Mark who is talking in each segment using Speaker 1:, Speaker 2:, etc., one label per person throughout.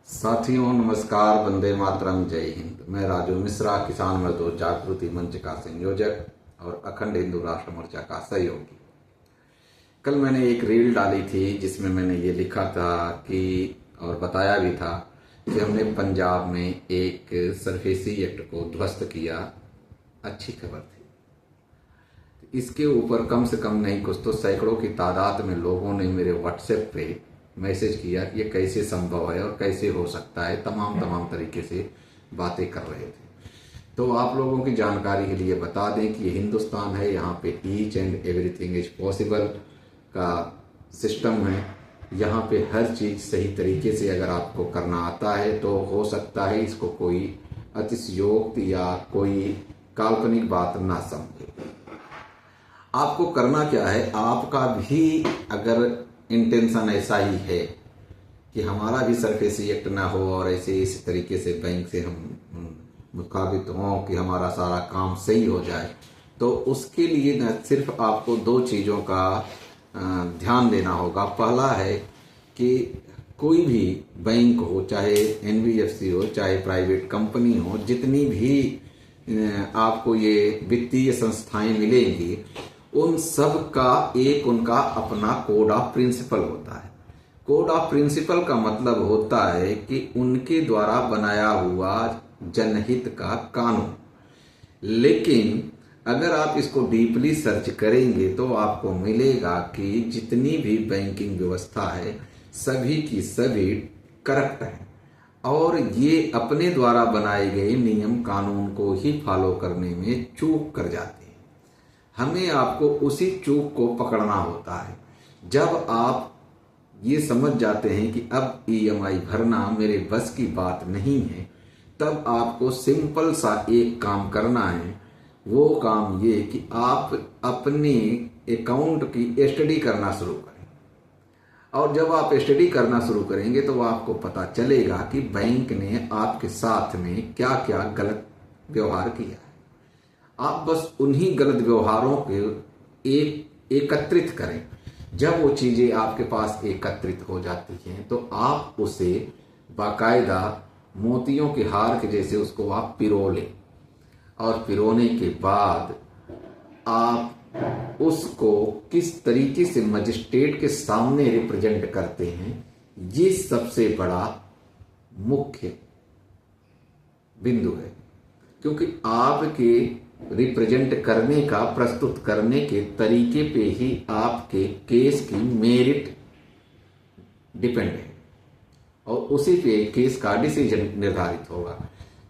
Speaker 1: साथियों नमस्कार, वंदे मातरम, जय हिंद। मैं राजू मिश्रा, किसान मजदूर जागृति मंच का संयोजक और अखंड हिंदू राष्ट्र मोर्चा का सहयोगी। कल मैंने एक रील डाली थी जिसमें मैंने ये लिखा था कि और बताया भी था कि हमने पंजाब में एक सरफेसी एक्ट को ध्वस्त किया। अच्छी खबर थी। इसके ऊपर कम से कम नहीं कुछ तो सैकड़ों की तादाद में लोगों ने मेरे व्हाट्सएप पे मैसेज किया कि ये कैसे संभव है और कैसे हो सकता है। तमाम तरीके से बातें कर रहे थे। तो आप लोगों की जानकारी के लिए बता दें कि ये हिंदुस्तान है, यहाँ पे each and everything is possible का सिस्टम है। यहाँ पे हर चीज सही तरीके से अगर आपको करना आता है तो हो सकता है। इसको कोई अतिशयोक्ति या कोई काल्पनिक बात ना समझे। आपको करना क्या है, आपका भी अगर इंटेंशन ऐसा ही है कि हमारा भी सरफेसी एक्ट ना हो और ऐसे इस तरीके से बैंक से हम मुखाबित हों कि हमारा सारा काम सही हो जाए, तो उसके लिए न सिर्फ आपको दो चीज़ों का ध्यान देना होगा। पहला है कि कोई भी बैंक हो, चाहे एनबीएफसी हो, चाहे प्राइवेट कंपनी हो, जितनी भी आपको ये वित्तीय संस्थाएं मिलेंगी, उन सब का एक उनका अपना कोड ऑफ प्रिंसिपल होता है। कोड ऑफ प्रिंसिपल का मतलब होता है कि उनके द्वारा बनाया हुआ जनहित का कानून। लेकिन अगर आप इसको डीपली सर्च करेंगे तो आपको मिलेगा कि जितनी भी बैंकिंग व्यवस्था है सभी की सभी करप्ट है और ये अपने द्वारा बनाए गए नियम कानून को ही फॉलो करने में चूक कर जाते हैं। हमें आपको उसी चूक को पकड़ना होता है। जब आप ये समझ जाते हैं कि अब ईएमआई भरना मेरे बस की बात नहीं है, तब आपको सिंपल सा एक काम करना है। वो काम ये कि आप अपने अकाउंट की स्टडी करना शुरू करें। और जब आप स्टडी करना शुरू करेंगे तो आपको पता चलेगा कि बैंक ने आपके साथ में क्या क्या गलत व्यवहार किया है। आप बस उन्हीं गलत व्यवहारों के एकत्रित करें। जब वो चीजें आपके पास एकत्रित हो जाती हैं तो आप उसे बाकायदा मोतियों के हार के जैसे उसको आप पिरो लें और पिरोने के बाद आप उसको किस तरीके से मजिस्ट्रेट के सामने रिप्रेजेंट करते हैं, ये सबसे बड़ा मुख्य बिंदु है। क्योंकि आपके रिप्रेजेंट करने का, प्रस्तुत करने के तरीके पे ही आपके केस की मेरिट डिपेंड है और उसी पे केस का डिसीजन निर्धारित होगा।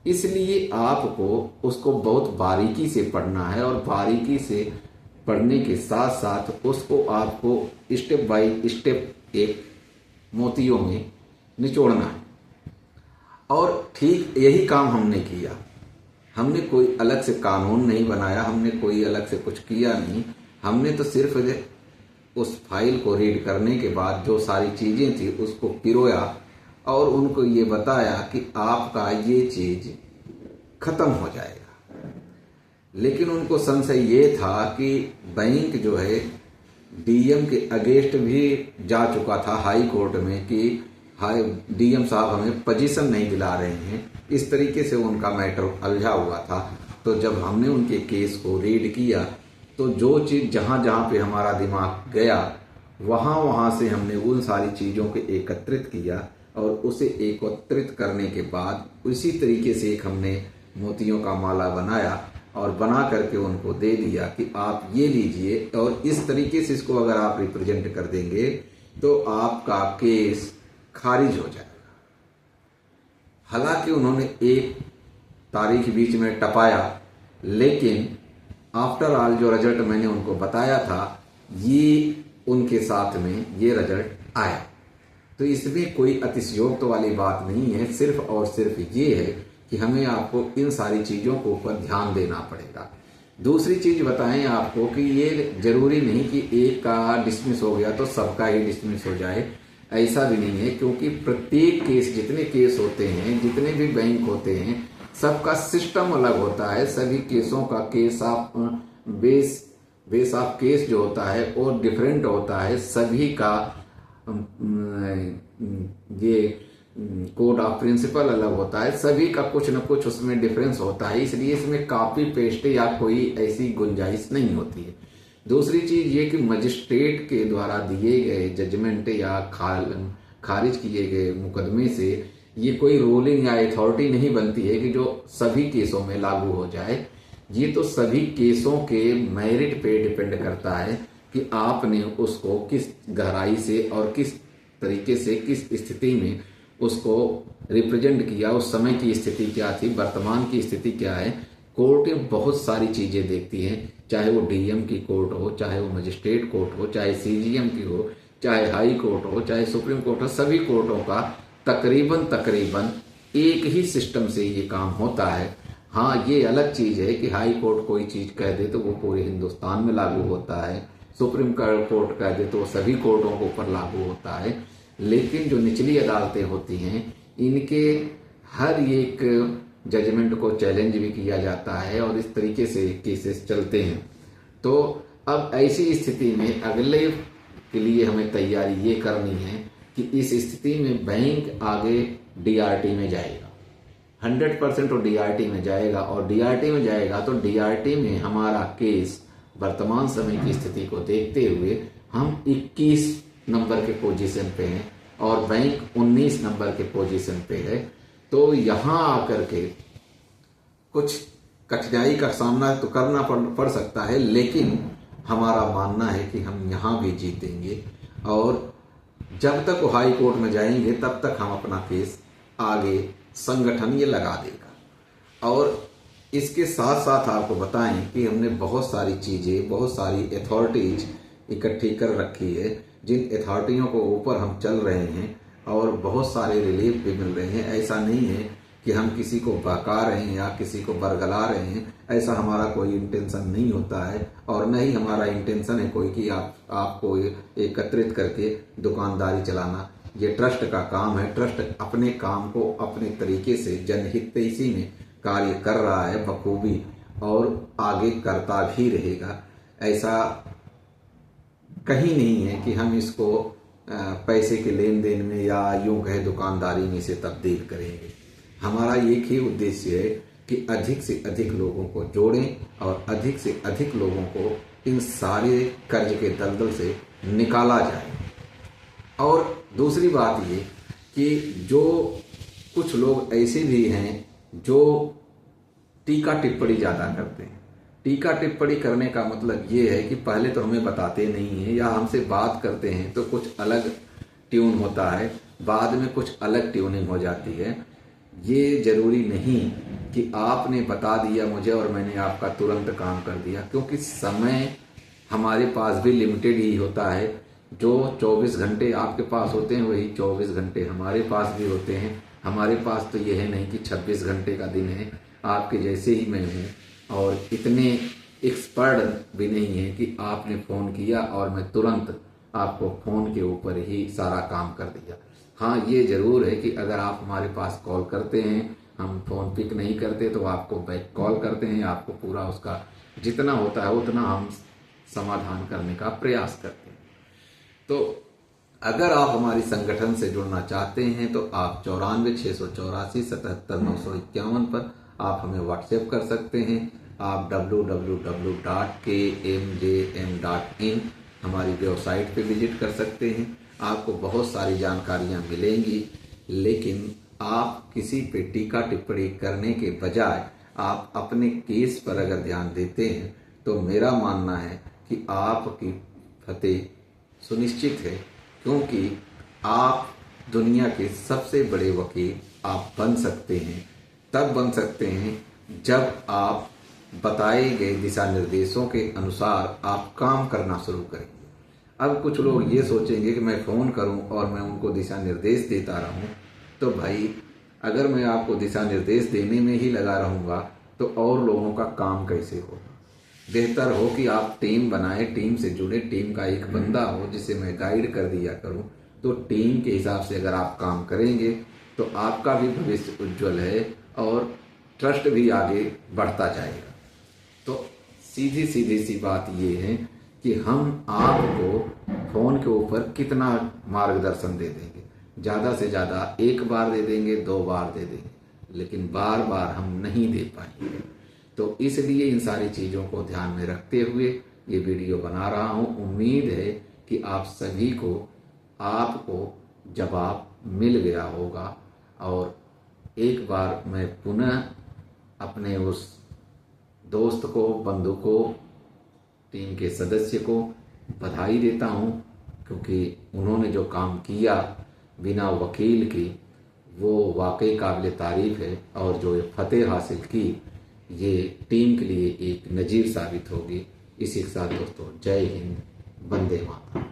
Speaker 1: इसलिए आपको उसको बहुत बारीकी से पढ़ना है और बारीकी से पढ़ने के साथ साथ उसको आपको स्टेप बाय स्टेप एक मोतियों में निचोड़ना है। और ठीक यही काम हमने किया। हमने कोई अलग से कानून नहीं बनाया, हमने कोई अलग से कुछ किया नहीं। हमने तो सिर्फ उस फाइल को रीड करने के बाद जो सारी चीजें थी उसको पिरोया और उनको ये बताया कि आपका ये चीज खत्म हो जाएगा। लेकिन उनको संशय ये था कि बैंक जो है डीएम के अगेंस्ट भी जा चुका था हाई कोर्ट में कि डीएम साहब हमें पोजीशन नहीं दिला रहे हैं। इस तरीके से उनका मैटर उलझा हुआ था। तो जब हमने उनके केस को रीड किया तो जो चीज जहां जहां पे हमारा दिमाग गया वहां से हमने उन सारी चीजों को एकत्रित किया और उसे एकत्रित करने के बाद उसी तरीके से एक हमने मोतियों का माला बनाया और बना करके उनको दे दिया कि आप ये लीजिए और इस तरीके से इसको अगर आप रिप्रेजेंट कर देंगे तो आपका केस खारिज हो जाएगा। हालांकि उन्होंने एक तारीख बीच में टपाया, लेकिन आफ्टर ऑल जो रिजल्ट मैंने उनको बताया था ये उनके साथ में ये रिजल्ट आया। तो इसमें कोई अतिशयोक्ति वाली बात नहीं है। सिर्फ और सिर्फ ये है कि हमें आपको इन सारी चीजों को ऊपर ध्यान देना पड़ेगा। दूसरी चीज बताएं आपको कि ये जरूरी नहीं कि एक का डिसमिस हो गया तो सबका ही डिसमिस हो जाए, ऐसा भी नहीं है। क्योंकि प्रत्येक केस, जितने केस होते हैं, जितने भी बैंक होते हैं, सबका सिस्टम अलग होता है। सभी केसों का case of base of case जो होता है वो डिफरेंट होता है। सभी का ये कोड ऑफ प्रिंसिपल अलग होता है, सभी का कुछ न कुछ उसमें डिफरेंस होता है, इसलिए इसमें कॉपी पेस्ट या कोई ऐसी गुंजाइश नहीं होती है। दूसरी चीज ये कि मजिस्ट्रेट के द्वारा दिए गए जजमेंट या खारिज किए गए मुकदमे से ये कोई रूलिंग या अथॉरिटी नहीं बनती है कि जो सभी केसों में लागू हो जाए। ये तो सभी केसों के मेरिट पे डिपेंड करता है कि आपने उसको किस गहराई से और किस तरीके से किस स्थिति में उसको रिप्रेजेंट किया, उस समय की स्थिति क्या थी, वर्तमान की स्थिति क्या है। कोर्ट बहुत सारी चीजें देखती हैं, चाहे वो डीएम की कोर्ट हो, चाहे वो मजिस्ट्रेट कोर्ट हो, चाहे सीजीएम की हो, चाहे हाई कोर्ट हो, चाहे सुप्रीम कोर्ट हो। सभी कोर्टों का तकरीबन एक ही सिस्टम से ये काम होता है। हाँ, ये अलग चीज है कि हाई कोर्ट कोई चीज कह दे तो वो पूरे हिंदुस्तान में लागू होता है, सुप्रीम कोर्ट कह दे तो वो सभी कोर्टों के ऊपर लागू होता है। लेकिन जो निचली अदालतें होती हैं, इनके हर एक जजमेंट को चैलेंज भी किया जाता है और इस तरीके से केसेस चलते हैं। तो अब ऐसी स्थिति में अगले के लिए हमें तैयारी ये करनी है कि इस स्थिति में बैंक आगे डीआरटी में जाएगा, 100% वो डीआरटी में जाएगा। और डीआरटी में जाएगा तो डीआरटी में हमारा केस वर्तमान समय की स्थिति को देखते हुए हम 21 नंबर के पोजीशन पे हैं और बैंक 19 नंबर के पोजीशन पे है। तो यहाँ आकर के कुछ कठिनाई का सामना तो करना पड़ सकता है, लेकिन हमारा मानना है कि हम यहाँ भी जीतेंगे और जब तक वो हाई कोर्ट में जाएंगे तब तक हम अपना केस आगे संगठन ये लगा देगा। और इसके साथ साथ आपको बताएं कि हमने बहुत सारी चीजें, बहुत सारी अथॉरिटीज इकट्ठी कर रखी है, जिन अथॉरिटियों को ऊपर हम चल रहे हैं और बहुत सारे रिलीफ भी मिल रहे हैं। ऐसा नहीं है कि हम किसी को बहका रहे हैं या किसी को बरगला रहे हैं, ऐसा हमारा कोई इंटेंशन नहीं होता है। और न ही हमारा इंटेंशन है कोई कि आपको एकत्रित करके दुकानदारी चलाना। ये ट्रस्ट का काम है, ट्रस्ट अपने काम को अपने तरीके से जनहितैषी में कार्य कर रहा है बखूबी और आगे करता भी रहेगा। ऐसा कहीं नहीं है कि हम इसको पैसे के लेन देन में या यूं कहे दुकानदारी में से तब्दील करेंगे। हमारा एक ही उद्देश्य है कि अधिक से अधिक लोगों को जोड़ें और अधिक से अधिक लोगों को इन सारे कर्ज के दलदल से निकाला जाए। और दूसरी बात ये कि जो कुछ लोग ऐसे भी हैं जो टीका टिप्पणी ज़्यादा करते हैं। टीका टिप्पणी करने का मतलब ये है कि पहले तो हमें बताते नहीं हैं या हमसे बात करते हैं तो कुछ अलग ट्यून होता है, बाद में कुछ अलग ट्यूनिंग हो जाती है। ये जरूरी नहीं कि आपने बता दिया मुझे और मैंने आपका तुरंत काम कर दिया, क्योंकि समय हमारे पास भी लिमिटेड ही होता है। जो 24 घंटे आपके पास होते हैं वही 24 घंटे हमारे पास भी होते हैं। हमारे पास तो ये है नहीं कि 26 घंटे का दिन है। आपके जैसे ही मैं हूँ और इतने एक्सपर्ट भी नहीं है कि आपने फ़ोन किया और मैं तुरंत आपको फ़ोन के ऊपर ही सारा काम कर दिया। हाँ, ये ज़रूर है कि अगर आप हमारे पास कॉल करते हैं, हम फ़ोन पिक नहीं करते तो आपको बैक कॉल करते हैं, आपको पूरा उसका जितना होता है उतना हम समाधान करने का प्रयास करते हैं। तो अगर आप हमारी संगठन से जुड़ना चाहते हैं तो आप 94 684 77 951 पर आप हमें व्हाट्सएप कर सकते हैं। आप www.kmjm.in हमारी वेबसाइट पे विजिट कर सकते हैं। आपको बहुत सारी जानकारियां मिलेंगी, लेकिन आप किसी पे टीका टिप्पणी करने के बजाय आप अपने केस पर अगर ध्यान देते हैं तो मेरा मानना है कि आपकी फतेह सुनिश्चित है, क्योंकि आप दुनिया के सबसे बड़े वकील आप बन सकते हैं, तब बन सकते हैं जब आप बताए गए दिशा निर्देशों के अनुसार आप काम करना शुरू करेंगे। अब कुछ लोग ये सोचेंगे कि मैं फ़ोन करूं और मैं उनको दिशा निर्देश देता रहूं, तो भाई अगर मैं आपको दिशा निर्देश देने में ही लगा रहूंगा तो और लोगों का काम कैसे होगा। बेहतर हो कि आप टीम बनाएं, टीम से जुड़े, टीम का एक बंदा हो जिसे मैं गाइड कर दिया करूं। तो टीम के हिसाब से अगर आप काम करेंगे तो आपका भी भविष्य उज्जवल है और ट्रस्ट भी आगे बढ़ता जाएगा। तो सीधी सी बात ये है कि हम आपको फ़ोन के ऊपर कितना मार्गदर्शन दे देंगे। ज़्यादा से ज़्यादा एक बार दे देंगे, 2 बार दे देंगे, लेकिन बार बार हम नहीं दे पाएंगे। तो इसलिए इन सारी चीज़ों को ध्यान में रखते हुए ये वीडियो बना रहा हूँ। उम्मीद है कि आप सभी को आपको जवाब मिल गया होगा। और एक बार मैं पुनः अपने उस दोस्त को, बंधु को, टीम के सदस्य को बधाई देता हूँ, क्योंकि उन्होंने जो काम किया बिना वकील की वो वाकई काबिल तारीफ है। और जो फतेह हासिल की ये टीम के लिए एक नज़ीर साबित होगी। इसी के साथ दोस्तों, जय हिंद, वंदे मातरम।